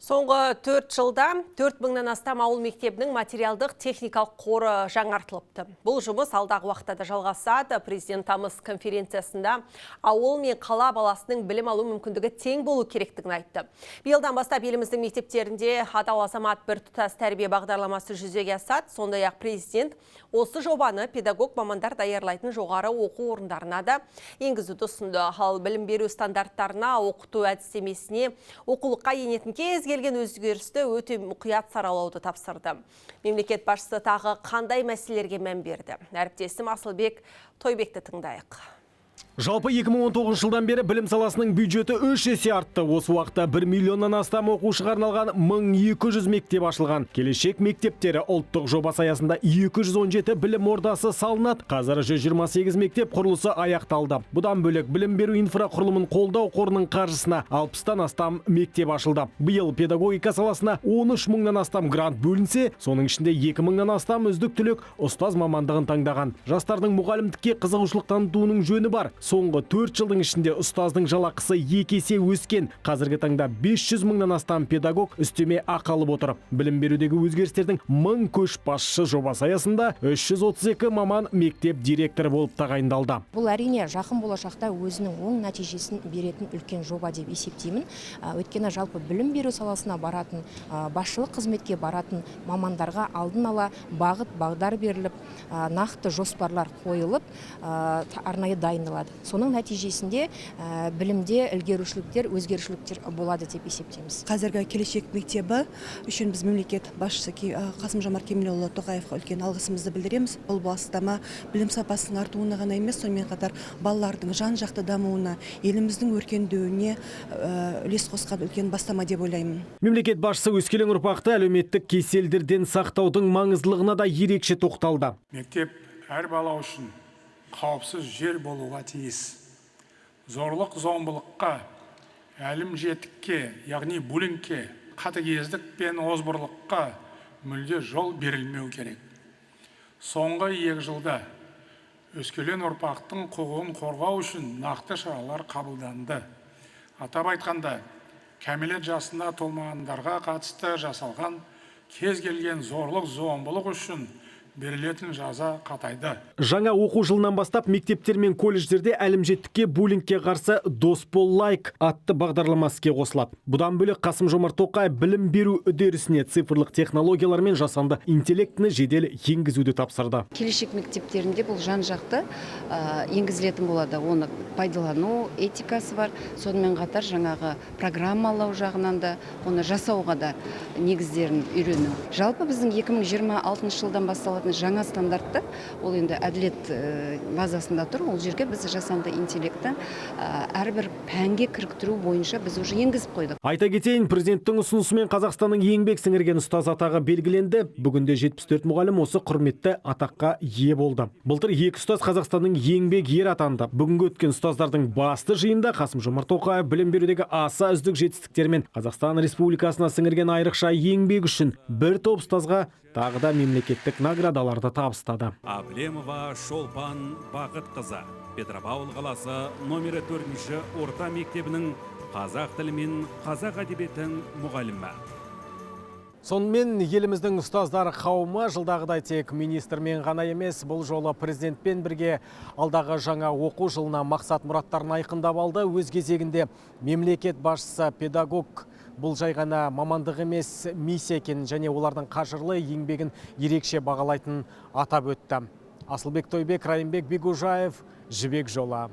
Соңғы 4 жылда 4000-нан астам ауыл мектебінің материалдық техникалық қоры жаңартылыпты. Бұл жұмыс алдағы уақытта да жалғасады. Президент тамыз конференциясында ауыл мен қала баласының білім алу мүмкіндігі тең болу керектігін айтты. Биылдан бастап еліміздің мектептерінде адал азамат біртұтас тәрбие бағдарламасы жүзеге асады. Сондай-ақ президент осы жобаны педагог мамандар даярлайтын жоғары оқу орындарына да енгізуді ұсынды. Ал білім беру стандарттарына, оқыту әдістемесіне, оқулыққа енетін кез келген өзгерісті өте мұқият саралауды тапсырды. Мемлекет басшысы тағы қандай мәселелерге мән берді? Әріптесім Асылбек Тойбекті тыңдайық. Жалпы 2019 жылдан бері білім саласының бюджеті 3 есе артты. Осы уақытта 1 миллионнан астам оқушыға арналған 1200 мектеп ашылған. Келешек мектептері ұлттық жобасы аясында 217 білім ордасы салынады. Қазір 128 мектеп құрылысы аяқталды. Бұдан бөлек білім беру инфрақұрылымын қолдау қорының қаржысына 60-тан астам мектеп ашылды. Биыл педагогика саласына 13 мыңнан астам грант бөлінсе, соның ішінде 2 мыңнан астам үздік түлек ұстаз мамандығын таңдаған. Жастардың мұғалімдікке қызығушылық танытуының жөні бар. Соңғы 4 жылдың ішінде ұстаздың жалақысы 2 есе өскен. Қазіргі таңда 500 мыңнан астам педагог үстеме ақы алып отыр. Білім берудегі өзгерістердің 1000 көшбасшы жобасы аясында 332 маман мектеп директоры болып тағайындалды. Бұл әрине жақын болашақта өзінің оң нәтижесін беретін үлкен жоба деп есептеймін. Өйткені жалпы білім беру саласына баратын, басшылық қызметке баратын мамандарға алдын ала бағыт-бағдар беріліп, нақты жоспарлар қойылып, арнайы дайындалады. Соның нәтижесінде білімде ілгерушіліктер, өзгерушіліктер болады деп есептейміз. Қазіргі келешек мектебі үшін біз мемлекет басшысы Қасым-Жомарт Кемелұлы Тоқаевқа үлкен алғысымызды білдіреміз. Бұл бастама білім сапасының артуына ғана емес, сонымен қатар балалардың жан-жақты дамуына, еліміздің өркендеуіне үлес қосқан үлкен бастама деп ойлаймын. Мемлекет басшысы өскелең ұрпақты әлеуметтік кеселдерден сақтаудың маңыздылығына да ерекше тоқталды. Мектеп әр бала үшін қауіпсіз жер болуға тиіс. Зорлық зомбылыққа, әлім жетікке, яғни буллингке, қатыгездік пен озбырлыққа мүлде жол берілмеу керек. Соңғы 2 жылда өскелең ұрпақтың құқығын қорғау үшін нақты шаралар қабылданды. Атап айтқанда, кәмелет жасына толмағандарға қатысты жасалған кез келген зорлық зомбылық үшін берілетін жаза қатайды. Жаңа оқу жылынан бастап мектептер мен колледждерде әлімжеттікке, буллингке қарсы «Дос бол лайк» атты бағдарламасы іске қосылады. Бұдан бөлек Қасым-Жомарт Тоқаев білім беру үдерісіне цифрлық технологиялар мен жасанды интеллектіні жедел енгізуді тапсырды. Келешек мектептерінде бұл жан-жақты енгізілетін болады. Оны пайдалану этикасы бар. Сонымен қатар жаңағы программалау жағынан да, оны жасауға да негіздерін үйрену. Жалпы біздің 2026 жылдан басталатын жаңа стандартты, ол енді әділет базасында тұр. Ол жерге біз жасанды интеллекті әрбір пәнге кіріктіру бойынша біз уже енгізіп қойдық. Айта кетейін, президенттің ұсынысымен Қазақстанның еңбек сіңірген ұстаз атағы белгіленді. Бүгінде 74 мұғалім осы құрметті атаққа ие болды. Былтыр 2 ұстаз Қазақстанның еңбек ері атанды. Бүгінгі өткен ұстаздардың басты жиында Қасым-Жомарт Тоқаев білім берудегі аса үздік жетістіктермен Қазақстан Республикасына сіңірген айрықша еңбек үшін бір топ ұстазға тағы да мемлекеттік наградаларды табыстады. Аблемова Шолпан Бақытқызы, Петропавл қаласы номері 4-ші орта мектебінің қазақ тілі мен қазақ әдебиетінің мұғалімі. Сонымен еліміздің ұстаздар қауымы жылдағыдай тек министрмен ғана емес, бұл жолы президентпен бірге алдағы жаңа оқу жылына мақсат мұраттарын айқындап алды. Өз кезегінде мемлекет басшысы педагог бұл жай ғана мамандық емес миссия екенін және олардың қажырлы еңбегін ерекше бағалайтынын атап өтті. Асылбек Тойбек, Райымбек Бегужаев, Жібек жолы.